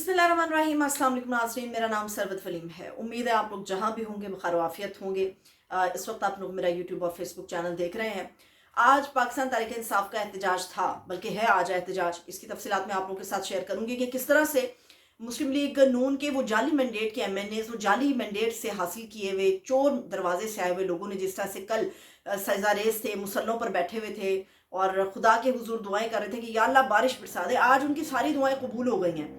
बिस्मिल्लाहिर्रहमानिर्रहीम। अस्सलाम वालेकुम नाज़रीन, मेरा नाम सरवत फलीम है। उम्मीद है आप लोग जहाँ भी होंगे बख़ैर वाफ़ियत होंगे। इस वक्त आप लोग मेरा यूट्यूब और फेसबुक चैनल देख रहे हैं। आज पाकिस्तान तहरीक इंसाफ का एहतजाज था, बल्कि है आज एहतजाज। इसकी तफसीलात मैं आप लोगों के साथ शेयर करूंगी कि किस तरह से मुस्लिम लीग नून के वो जाली मैंडेट के MNAs, वो जाली मैंडेट से हासिल किए हुए चोर दरवाजे से आए हुए लोगों ने, जिस तरह से कल सजा रेज थे, मुसल्लों पर बैठे हुए थे और खुदा के हुजूर दुआएं कर रहे थे कि या अल्लाह बारिश बरसा दे। आज उनकी सारी दुआएं कबूल हो गई हैं,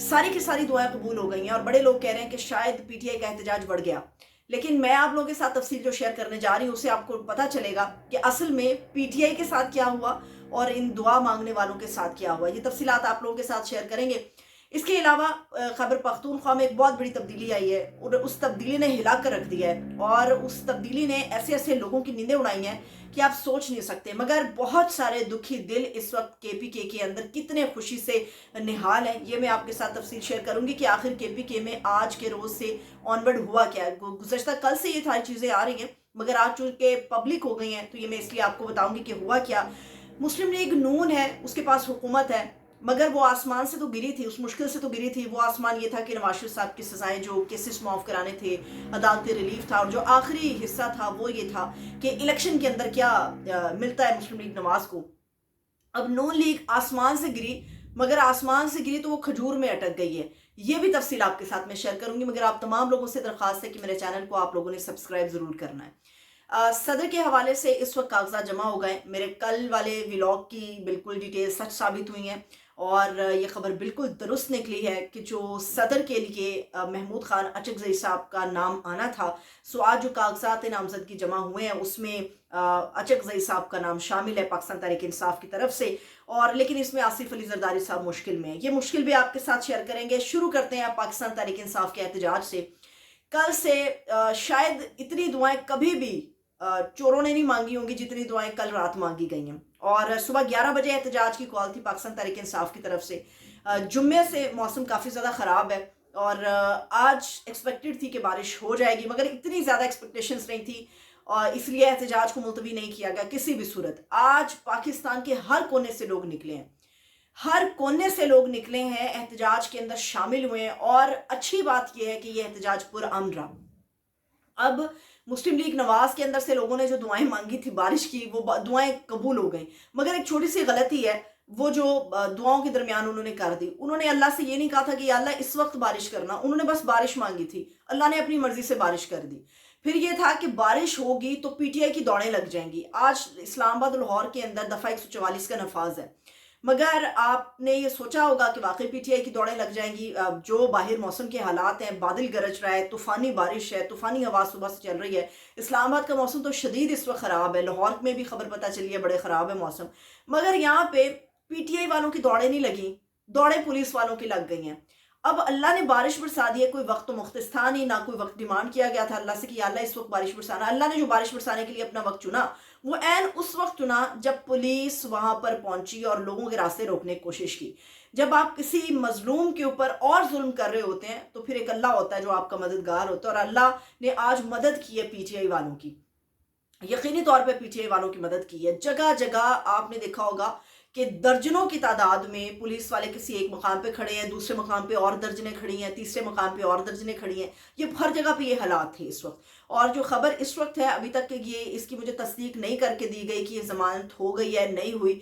सारी की सारी दुआएं कबूल हो गई हैं और बड़े लोग कह रहे हैं कि शायद PTI का एहतजाज बढ़ गया। लेकिन मैं आप लोगों के साथ तफसील जो शेयर करने जा रही हूँ उससे आपको पता चलेगा कि असल में PTI के साथ क्या हुआ और इन दुआ मांगने वालों के साथ क्या हुआ। ये तफसीलात आप लोगों के साथ शेयर करेंगे। इसके अलावा खैबर पख्तूनख्वा में एक बहुत बड़ी तब्दीली आई है और उस तब्दीली ने हिला कर रख दिया है और उस तब्दीली ने ऐसे ऐसे लोगों की नींदें उड़ाई हैं कि आप सोच नहीं सकते। मगर बहुत सारे दुखी दिल इस वक्त KPK के अंदर कितने खुशी से निहाल हैं, ये मैं आपके साथ तफसील शेयर करूंगी कि आखिर KPK में आज के रोज से ऑनवर्ड हुआ क्या है। गुज़श्ता कल से ये सारी चीज़ें आ रही हैं मगर आज चूंकि पब्लिक हो गई हैं तो ये मैं इसलिए आपको बताऊंगी कि हुआ क्या। मुस्लिम लीग नून है, उसके पास हुकूमत है, मगर वो आसमान से तो गिरी थी, उस मुश्किल से तो गिरी थी। वो आसमान ये था कि नवाज शरीफ साहब की सजाएं, जो केसेस माफ़ कराने थे, अदालती रिलीफ था और जो आखिरी हिस्सा था वो ये था कि इलेक्शन के अंदर क्या मिलता है मुस्लिम लीग नवाज को। अब नून लीग आसमान से गिरी, मगर आसमान से गिरी तो वो खजूर में अटक गई है। ये भी तफसील आपके साथ मैं शेयर करूंगी, मगर आप तमाम लोगों से दरख्वास्त है कि मेरे चैनल को आप लोगों ने सब्सक्राइब जरूर करना है। सदर के हवाले से इस वक्त कागजात जमा हो गए। मेरे कल वाले व्लॉग की बिल्कुल डिटेल सच साबित हुई हैं और ये खबर बिल्कुल दुरुस्त निकली है कि जो सदर के लिए महमूद खान अचकजई साहब का नाम आना था, सो आज जो कागजात नामजदगी जमा हुए हैं उसमें अचकजई साहब का नाम शामिल है पाकिस्तान तहरीक इंसाफ की तरफ से। और लेकिन इसमें आसिफ अली जरदारी साहब मुश्किल में है। ये मुश्किल भी आपके साथ शेयर करेंगे। शुरू करते हैं पाकिस्तान तहरीक इंसाफ के एहतजाज से। कल से शायद इतनी दुआएं कभी भी चोरों ने नहीं मांगी होंगी जितनी दुआएं कल रात मांगी गई हैं। और सुबह 11 बजे एहतजाज की कॉल थी पाकिस्तान तहरीक इंसाफ की तरफ से। जुम्मे से मौसम काफ़ी ज़्यादा ख़राब है और आज एक्सपेक्टेड थी कि बारिश हो जाएगी, मगर इतनी ज़्यादा एक्सपेक्टेशंस नहीं थी और इसलिए एहतजाज को मुलतवी नहीं किया गया किसी भी सूरत। आज पाकिस्तान के हर कोने से लोग निकले हैं, हर कोने से लोग निकले हैं, एहतजाज के अंदर शामिल हुए हैं और अच्छी बात यह है कि यह एहतजाज पुरअमन रहा। अब मुस्लिम लीग नवाज के अंदर से लोगों ने जो दुआएं मांगी थी बारिश की, वो दुआएं कबूल हो गई, मगर एक छोटी सी गलती है वो जो दुआओं के दरमियान उन्होंने कर दी। उन्होंने अल्लाह से ये नहीं कहा था कि अल्लाह इस वक्त बारिश करना, उन्होंने बस बारिश मांगी थी, अल्लाह ने अपनी मर्जी से बारिश कर दी। फिर ये था कि बारिश होगी तो PTI की दौड़ें लग जाएंगी। आज इस्लामाबाद लाहौर के अंदर दफ़ा 144 का नफाज है, मगर आपने ये सोचा होगा कि वाकई PTI की दौड़ें लग जाएंगी। जो बाहर मौसम के हालात हैं, बादल गरज रहा है, तूफ़ानी बारिश है, तूफ़ानी हवा सुबह से चल रही है। इस्लामाबाद का मौसम तो शदीद इस वक्त ख़राब है, लाहौर में भी खबर पता चली है बड़े ख़राब है मौसम। मगर यहाँ पे PTI वालों की दौड़ें नहीं लगी, दौड़ें पुलिस वालों की लग गई हैं। अब अल्लाह ने बारिश बरसा दी है, कोई वक्त तो मुख्तस था नहीं, ना कोई वक्त डिमांड किया गया था अल्लाह से कि अल्लाह इस वक्त बारिश बरसाना। अल्लाह ने जो बारिश बरसाने के लिए अपना वक्त चुना वो ऐन उस वक्त चुना जब पुलिस वहां पर पहुंची और लोगों के रास्ते रोकने की कोशिश की। जब आप किसी मजलूम के ऊपर और जुल्म कर रहे होते हैं तो फिर एक अल्लाह होता है जो आपका मददगार होता है, और अल्लाह ने आज मदद की है PTI वालों की, यकीनी तौर पे PTI वालों की मदद की है। जगह जगह आपने देखा होगा कि दर्जनों की तादाद में पुलिस वाले किसी एक मकाम पे खड़े हैं, दूसरे मकाम पे और दर्जनें खड़ी हैं, तीसरे मकाम पे और दर्जनें खड़ी हैं। ये हर जगह पे ये हालात थे इस वक्त। और जो खबर इस वक्त है अभी तक ये इसकी मुझे तस्दीक नहीं करके दी गई कि ये जमानत हो गई है नहीं हुई।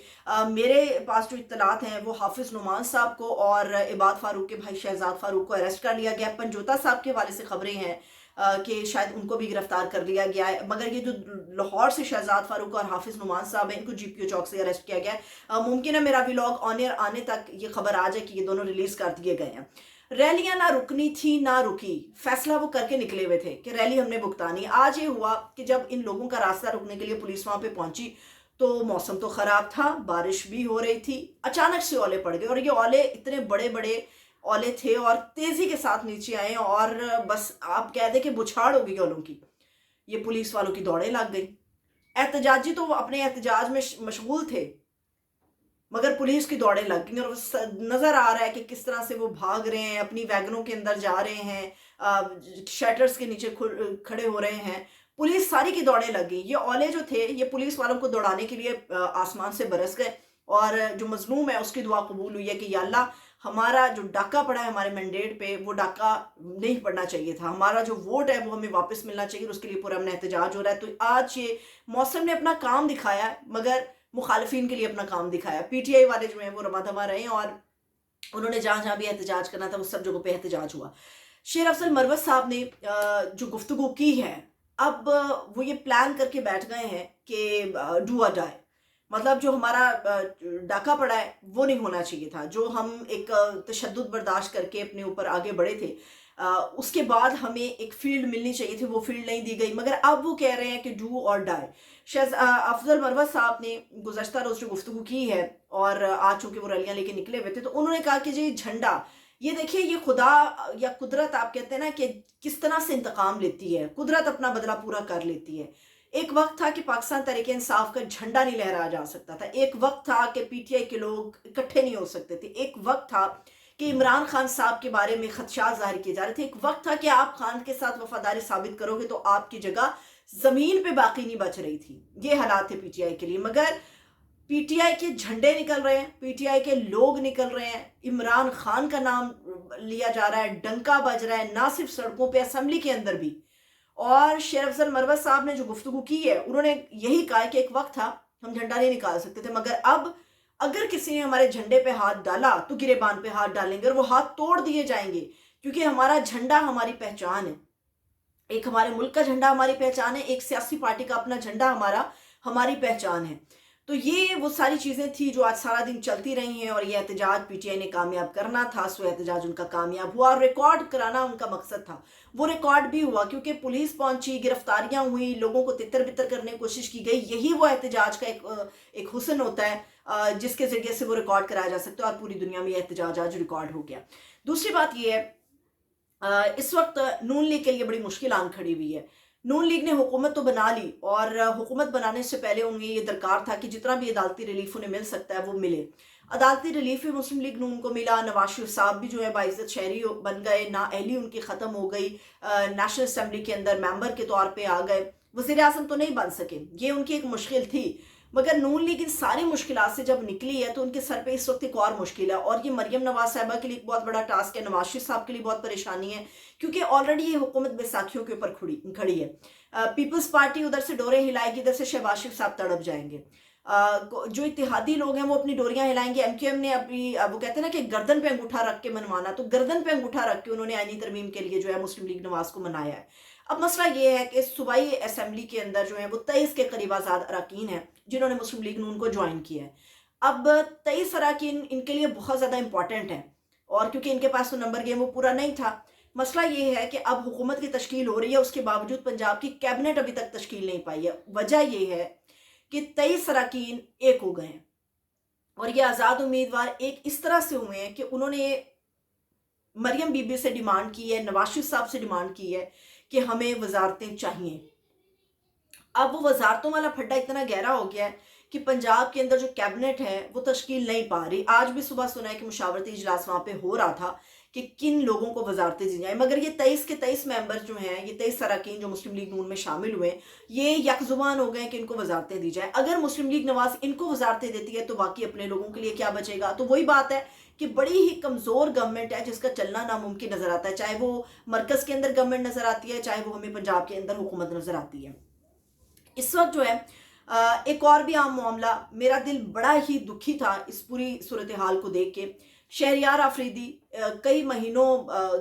मेरे पास जो इत्तलात हैं वो हाफिज नुमान साहब को और इबाद फारूक के भाई शहजाद फारूक को अरेस्ट कर लिया गया। पंजोता साहब के हवाले से खबरें हैं कि शायद उनको भी गिरफ्तार कर लिया गया है, मगर ये जो लाहौर से शहजाद फारूक और हाफिज नुमान साहब हैं इनको GPO चौक से अरेस्ट किया गया है। मुमकिन है मेरा व्लॉग ऑन एयर आने तक ये खबर आ जाए कि ये दोनों रिलीज कर दिए गए हैं। रैलियां ना रुकनी थी ना रुकी, फैसला वो करके निकले हुए थे कि रैली हमने भुगतानी। आज ये हुआ कि जब इन लोगों का रास्ता रोकने के लिए पुलिस वहां पे पहुंची तो मौसम तो खराब था, बारिश भी हो रही थी, अचानक से ओले पड़ गए और ये ओले इतने बड़े बड़े ओले थे और तेजी के साथ नीचे आए और बस आप कह दें कि बुछाड़ हो गई ओलों की। ये पुलिस वालों की दौड़ें लग गई। एहतजाजी तो अपने एहतजाज में मशगूल थे, मगर पुलिस की दौड़ें लग गई और नजर आ रहा है कि किस तरह से वो भाग रहे हैं, अपनी वैगनों के अंदर जा रहे हैं, शटर्स के नीचे खड़े हो रहे हैं। पुलिस सारी की दौड़ें लग गई। ये ओले जो थे ये पुलिस वालों को दौड़ाने के लिए आसमान से बरस गए और जो मजलूम है उसकी दुआ कबूल हुई है कि या अल्लाह ہمارا جو ڈاکہ پڑا ہے ہمارے مینڈیٹ پہ وہ ڈاکہ نہیں پڑنا چاہیے تھا، ہمارا جو ووٹ ہے وہ ہمیں واپس ملنا چاہیے، اس کے لیے پورا امن احتجاج ہو رہا ہے۔ تو آج یہ موسم نے اپنا کام دکھایا مگر مخالفین کے لیے اپنا کام دکھایا۔ پی ٹی آئی والے جو ہیں وہ رما دما رہے ہیں اور انہوں نے جہاں جہاں بھی احتجاج کرنا تھا وہ سب جگہوں پہ احتجاج ہوا۔ شیر افضل مروت صاحب نے جو گفتگو کی ہے، اب وہ یہ پلان کر کے بیٹھ گئے ہیں کہ ڈو اور ڈائی، مطلب جو ہمارا ڈاکہ پڑا ہے وہ نہیں ہونا چاہیے تھا، جو ہم ایک تشدد برداشت کر کے اپنے اوپر آگے بڑھے تھے، اس کے بعد ہمیں ایک فیلڈ ملنی چاہیے تھی، وہ فیلڈ نہیں دی گئی، مگر اب وہ کہہ رہے ہیں کہ ڈو اور ڈائی۔ شیخ افضل مروت صاحب نے گزشتہ روز جو گفتگو کی ہے اور آج چونکہ وہ ریلیاں لے کے نکلے ہوئے تھے، تو انہوں نے کہا کہ جی جھنڈا، یہ دیکھیے یہ خدا یا قدرت آپ کہتے ہیں نا کہ کس طرح سے انتقام لیتی ہے، قدرت اپنا بدلہ پورا کر لیتی ہے۔ ایک وقت تھا کہ پاکستان تحریک انصاف کا جھنڈا نہیں لہرایا جا سکتا تھا، ایک وقت تھا کہ پی ٹی آئی کے لوگ اکٹھے نہیں ہو سکتے تھے، ایک وقت تھا کہ عمران خان صاحب کے بارے میں خدشات ظاہر کیے جا رہے تھے، ایک وقت تھا کہ آپ خان کے ساتھ وفاداری ثابت کرو گے تو آپ کی جگہ زمین پہ باقی نہیں بچ رہی تھی۔ یہ حالات تھے پی ٹی آئی کے لیے، مگر پی ٹی آئی کے جھنڈے نکل رہے ہیں، پی ٹی آئی کے لوگ نکل رہے ہیں، عمران خان کا نام لیا جا رہا ہے، ڈنکا بج رہا ہے، نہ صرف سڑکوں پہ، اسمبلی کے اندر بھی۔ اور شیر افضل مروت صاحب نے جو گفتگو کی ہے، انہوں نے یہی کہا کہ ایک وقت تھا ہم جھنڈا نہیں نکال سکتے تھے، مگر اب اگر کسی نے ہمارے جھنڈے پہ ہاتھ ڈالا تو گریبان پہ ہاتھ ڈالیں گے اور وہ ہاتھ توڑ دیے جائیں گے، کیونکہ ہمارا جھنڈا ہماری پہچان ہے، ایک ہمارے ملک کا جھنڈا ہماری پہچان ہے، ایک سیاسی پارٹی کا اپنا جھنڈا ہماری پہچان ہے۔ تو یہ وہ ساری چیزیں تھی جو آج سارا دن چلتی رہی ہیں، اور یہ احتجاج پی ٹی آئی نے کامیاب کرنا تھا، سو احتجاج ان کا کامیاب ہوا، اور ریکارڈ کرانا ان کا مقصد تھا، وہ ریکارڈ بھی ہوا، کیونکہ پولیس پہنچی، گرفتاریاں ہوئی، لوگوں کو تتر بتر کرنے کی کوشش کی گئی۔ یہی وہ احتجاج کا ایک حسن ہوتا ہے جس کے ذریعے سے وہ ریکارڈ کرایا جا سکتا ہے، اور پوری دنیا میں یہ احتجاج آج ریکارڈ ہو گیا۔ دوسری بات یہ ہے، اس وقت نون لیگ کے لیے بڑی مشکل آن کھڑی ہوئی ہے۔ نون لیگ نے حکومت تو بنا لی، اور حکومت بنانے سے پہلے انہیں یہ درکار تھا کہ جتنا بھی عدالتی ریلیف انہیں مل سکتا ہے وہ ملے۔ عدالتی ریلیف بھی مسلم لیگ نون کو ملا، نواز شریف صاحب بھی جو ہے باعزت شہری بن گئے، نااہلی ان کی ختم ہو گئی، نیشنل اسمبلی کے اندر ممبر کے طور پہ آ گئے، وزیر اعظم تو نہیں بن سکے، یہ ان کی ایک مشکل تھی۔ مگر نون لیگ ان ساری مشکلات سے جب نکلی ہے تو ان کے سر پہ اس وقت ایک اور مشکل ہے، اور یہ مریم نواز صاحبہ کے لیے ایک بہت بڑا ٹاسک ہے، نواز شریف صاحب کے لیے بہت پریشانی ہے، کیونکہ آلریڈی یہ حکومت بیساکھیوں کے اوپر کھڑی ہے۔ پیپلز پارٹی ادھر سے ڈورے ہلائے گی، ادھر سے شہباز شریف صاحب تڑپ جائیں گے۔ جو اتحادی لوگ ہیں وہ اپنی ڈوریاں ہلائیں گے، ایم کیو ایم نے اپنی وہ کہتے ہیں نا کہ گردن پہ انگوٹھا رکھ کے منوانا، تو گردن پہ انگوٹھا رکھ کے انہوں نے آئینی ترمیم کے لیے جو ہے مسلم لیگ نواز کو منایا ہے۔ اب مسئلہ یہ ہے کہ صوبائی اسمبلی کے اندر جو ہے وہ 23 کے قریب آزاد اراکین ہیں جنہوں نے مسلم لیگ نون کو جوائن کیا ہے۔ اب 23 اراکین ان کے لیے بہت زیادہ امپورٹنٹ ہیں، اور کیونکہ ان کے پاس تو نمبر گیم وہ پورا نہیں تھا۔ مسئلہ یہ ہے کہ اب حکومت کی تشکیل ہو رہی ہے، اس کے باوجود پنجاب کی کیبنٹ ابھی تک تشکیل نہیں پائی ہے۔ وجہ یہ ہے کہ 23 اراکین ایک ہو گئے ہیں، اور یہ آزاد امیدوار ایک اس طرح سے ہوئے ہیں کہ انہوں نے مریم بی بی سے ڈیمانڈ کی ہے، نواز شریف صاحب سے ڈیمانڈ کی ہے کہ ہمیں وزارتیں چاہیے۔ اب وہ وزارتوں والا پھڈا اتنا گہرا ہو گیا ہے کہ پنجاب کے اندر جو کیبنٹ ہے وہ تشکیل نہیں پا رہی۔ آج بھی صبح سنا ہے کہ مشاورتی اجلاس وہاں پہ ہو رہا تھا کہ کن لوگوں کو وزارتیں دی جائیں، مگر یہ 23 کے 23 ممبر جو ہیں، یہ 23 اراکین جو مسلم لیگ نون میں شامل ہوئے، یہ یک زبان ہو گئے کہ ان کو وزارتیں دی جائیں۔ اگر مسلم لیگ نواز ان کو وزارتیں دیتی ہے تو باقی اپنے لوگوں کے لیے کیا بچے گا؟ تو وہی بات ہے کہ بڑی ہی کمزور گورنمنٹ ہے جس کا چلنا ناممکن نظر آتا ہے، چاہے وہ مرکز کے اندر گورنمنٹ نظر آتی ہے، چاہے وہ ہمیں پنجاب کے اندر حکومت نظر آتی ہے۔ اس وقت جو ہے ایک اور بھی عام معاملہ، میرا دل بڑا ہی دکھی تھا اس پوری صورتحال کو دیکھ کے۔ شہریار آفریدی کئی مہینوں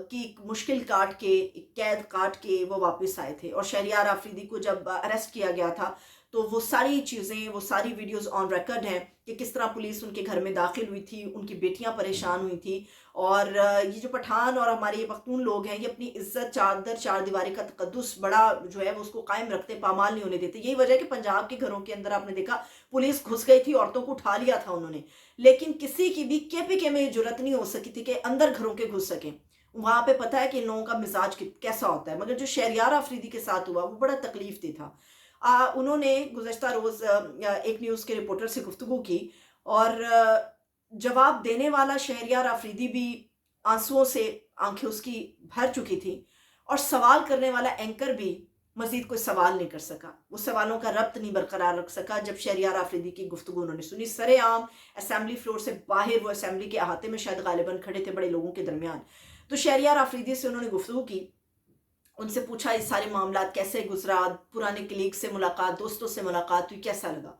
کی مشکل کاٹ کے، قید کاٹ کے وہ واپس آئے تھے، اور شہریار آفریدی کو جب اریسٹ کیا گیا تھا تو وہ ساری چیزیں، وہ ساری ویڈیوز آن ریکارڈ ہیں کہ کس طرح پولیس ان کے گھر میں داخل ہوئی تھی، ان کی بیٹیاں پریشان ہوئی تھی، اور یہ جو پٹھان اور ہمارے یہ پختون لوگ ہیں، یہ اپنی عزت، چادر، چار دیواری کا تقدس بڑا جو ہے وہ اس کو قائم رکھتے، پامال نہیں ہونے دیتے۔ یہی وجہ ہے کہ پنجاب کے گھروں کے اندر آپ نے دیکھا پولیس گھس گئی تھی، عورتوں کو اٹھا لیا تھا انہوں نے، لیکن کسی کی بھی کے پی کے میں جرت نہیں ہو سکی تھی کہ اندر گھروں کے گھس سکیں۔ وہاں پہ پتہ ہے کہ ان لوگوں کا مزاج کیسا ہوتا ہے، مگر جو شہریار آفریدی کے ساتھ ہوا وہ بڑا تکلیف دہ تھا۔ انہوں نے گزشتہ روز ایک نیوز کے رپورٹر سے گفتگو کی، اور جواب دینے والا شہریار آفریدی بھی آنسوؤں سے آنکھیں اس کی بھر چکی تھی، اور سوال کرنے والا اینکر بھی मज़ीद कोई सवाल नहीं कर सका, वो सवालों का रब्त नहीं बरकरार रख सका। जब शहरियार आफरीदी की गुफ्तगू उन्होंने सुनी सरेआम असेंबली फ्लोर से बाहर, वो असेंबली के अहाते में शायद गालिबन खड़े थे बड़े लोगों के दरमियान, तो शहरियार आफरीदी से उन्होंने गुफ्तगू की, उनसे पूछा ये सारे मामला कैसे गुजरा, पुराने कलीग से मुलाकात, दोस्तों से मुलाकात हुई, कैसा लगा।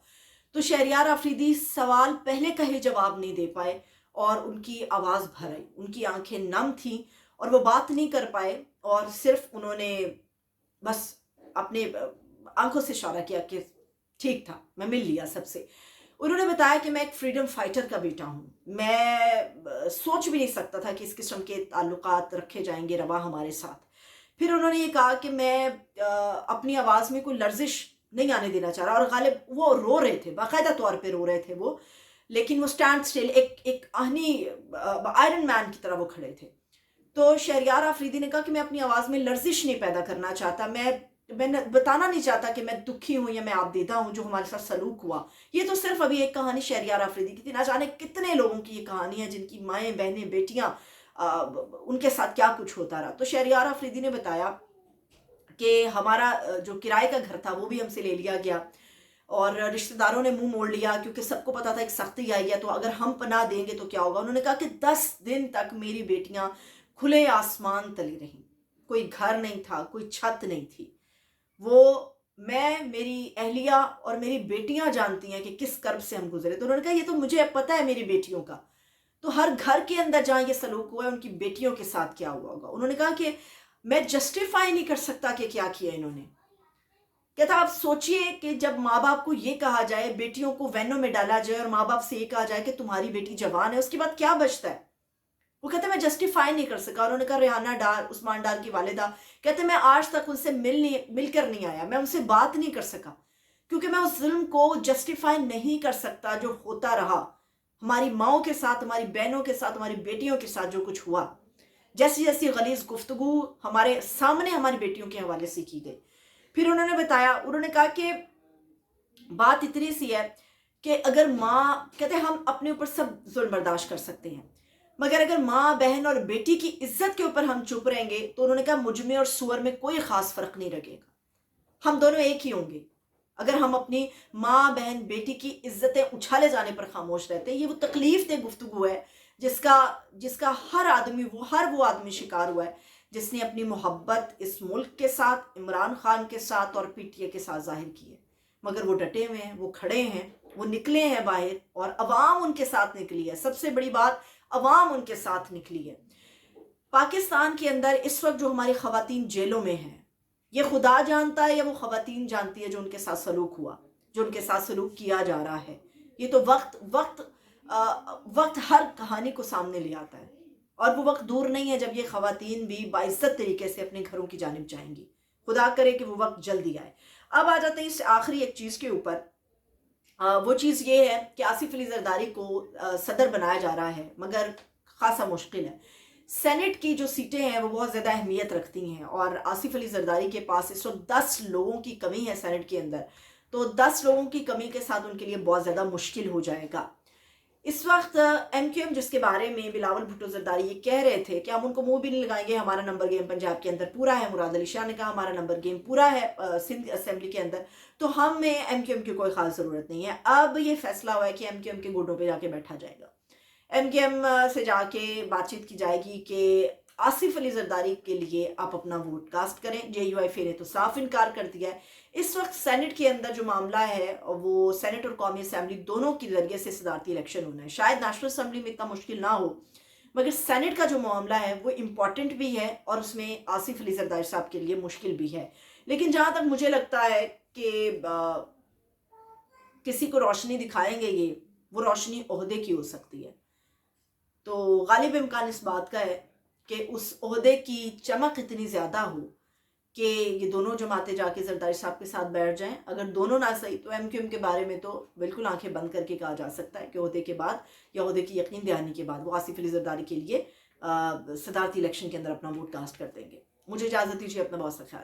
तो शहरियार आफरीदी सवाल पहले कहे जवाब नहीं दे पाए और उनकी आवाज़ भर आई, उनकी आंखें नम थीं और वो बात नहीं कर पाए और सिर्फ उन्होंने बस अपने आंखों से इशारा किया कि ठीक था, मैं मिल लिया सबसे। उन्होंने बताया कि मैं एक फ्रीडम फाइटर का बेटा हूँ, मैं सोच भी नहीं सकता था कि इस किस्म के ताल्लुकात रखे जाएंगे रवा हमारे साथ। फिर उन्होंने ये कहा कि मैं अपनी आवाज़ में कोई लर्जिश नहीं आने देना चाह रहा, और गालिब वो रो रहे थे, बाकायदा तौर पे रो रहे थे वो, लेकिन वो स्टैंड स्टिल, एक आहनी आयरन मैन की तरह वो खड़े थे। तो शहरियार आफरीदी ने कहा कि मैं अपनी आवाज़ में लर्जिश नहीं पैदा करना चाहता, मैं बताना नहीं चाहता कि मैं दुखी हूँ या मैं आबदीदा हूँ जो हमारे साथ सलूक हुआ। ये तो सिर्फ अभी एक कहानी शहरियार आफरीदी की थी, ना जाने कितने लोगों की ये कहानी है जिनकी माएँ बहनें बेटियाँ उनके साथ क्या कुछ होता रहा। तो शहरियार आफरीदी ने बताया कि हमारा जो किराए का घर था वो भी हमसे ले लिया गया और रिश्तेदारों ने मुंह मोड़ लिया, क्योंकि सबको पता था एक सख्ती आई है तो अगर हम पनाह देंगे तो क्या होगा। उन्होंने कहा कि 10 दिन तक मेरी बेटियां खुले आसमान तले रहीं, कोई घर नहीं था, कोई छत नहीं थी। वो मेरी अहलिया और मेरी बेटियां जानती हैं कि किस कर्ब से हम गुजरे। तो उन्होंने कहा ये तो मुझे अब पता है मेरी बेटियों का, तो हर घर के अंदर जहाँ ये सलूक हुआ है उनकी बेटियों के साथ क्या हुआ होगा। उन्होंने कहा कि मैं जस्टिफाई नहीं कर सकता कि क्या किया इन्होंने। कहता आप सोचिए कि जब माँ बाप को ये कहा जाए, बेटियों को वैनों में डाला जाए और माँ बाप से ये कहा जाए कि तुम्हारी बेटी जवान है, उसके बाद क्या बचता है। वो कहते मैं जस्टिफाई नहीं कर सका। उन्होंने कहा रेहाना डार, उस्मान डार की वालिदा कहते मैं आज तक उनसे मिलकर नहीं आया, मैं उनसे बात नहीं कर सका, क्योंकि मैं उस जुल्म को जस्टिफाई नहीं कर सकता जो होता रहा हमारी माओं के साथ, हमारी बहनों के साथ, हमारी बेटियों के साथ जो कुछ हुआ। जैसी जैसी गलीज गुफ्तगू हमारे सामने हमारी बेटियों के हवाले से की गई। फिर उन्होंने बताया, उन्होंने कहा कि बात इतनी सी है कि अगर माँ, कहते हम अपने ऊपर सब जुल्म बर्दाश्त कर सकते हैं, मगर अगर माँ बहन और बेटी की इज्जत के ऊपर हम चुप रहेंगे तो उन्होंने कहा मुझ में और सुअर में कोई खास फर्क नहीं लगेगा, हम दोनों एक ही होंगे। अगर हम अपनी माँ बहन बेटी की इज्जतें उछाले जाने पर खामोश रहते हैं। ये वो तकलीफ दे गुफ्तगू है जिसका हर वो आदमी शिकार हुआ है जिसने अपनी मोहब्बत इस मुल्क के साथ, इमरान खान के साथ और पीटीए के साथ जाहिर की है। मगर वो डटे हुए हैं, वो खड़े हैं, वो निकले हैं बाहर और अवाम उनके साथ निकली है। सबसे बड़ी बात, अवाम उनके साथ निकली है। पाकिस्तान के अंदर इस वक्त जो हमारी खवातीन जेलों में हैं, ये खुदा जानता है या वो खवातीन जानती है जो उनके साथ सलूक हुआ, जो उनके साथ सलूक किया जा रहा है। ये तो वक्त हर कहानी को सामने ले आता है और वो वक्त दूर नहीं है जब ये खवातीन भी बाइज्जत तरीके से अपने घरों की जानिब जाएंगी। खुदा करे कि वो वक्त जल्दी आए। अब आ जाते हैं इस आखिरी एक चीज़ के ऊपर। वो चीज़ ये है कि आसिफ अली जरदारी को सदर बनाया जा रहा है, मगर खासा मुश्किल है। सेनेट की जो सीटें हैं वो बहुत ज़्यादा अहमियत रखती हैं और आसिफ अली जरदारी के पास इस वक्त 10 लोगों की कमी है सेनेट के अंदर। तो 10 लोगों की कमी के साथ उनके लिए बहुत ज़्यादा मुश्किल हो जाएगा। इस वक्त MQM जिसके बारे में बिलावल भुट्टो जरदारी ये कह रहे थे कि हम उनको मुंह भी नहीं लगाएंगे, हमारा नंबर गेम पंजाब के अंदर पूरा है। मुराद अली शाह ने कहा हमारा नंबर गेम पूरा है सिंध असेंबली के अंदर, तो हमें MQM की कोई खास ज़रूरत नहीं है। अब ये फैसला हुआ है कि MQM के घुटनों पे जाके बैठा जाएगा, MQM से जाके बातचीत की जाएगी कि आसिफ अली जरदारी के लिए आप अपना वोट कास्ट करें। JUIF ने तो साफ इनकार कर दिया है। इस वक्त सेनेट के अंदर जो मामला है वो सेनेट और कौमी असेंबली दोनों के जरिए से सदारती इलेक्शन होना है। शायद नेशनल असेंबली में इतना मुश्किल ना हो, मगर सेनेट का जो मामला है वो इम्पॉर्टेंट भी है और उसमें आसिफ अली जरदारी साहब के लिए मुश्किल भी है। लेकिन जहाँ तक मुझे लगता है कि किसी को रोशनी दिखाएंगे ये, वो रोशनी ओहदे की हो सकती है। तो गालिब इम्कान इस बात का है कि उस ओहदे की चमक इतनी ज़्यादा हो कि ये दोनों जमातें जाके जरदारी साहब के साथ बैठ जाएं। अगर दोनों ना सही तो MQM के बारे में तो बिल्कुल आंखें बंद करके कहा जा सकता है कि ओहदे के बाद या ओहदे की यकीन दहानी के बाद वो आसिफ अली जरदारी के लिए सदारती इलेक्शन के अंदर अपना वोट कास्ट कर देंगे। मुझे इजाज़त दीजिए, अपना बहुत सा ख्याल रखिए।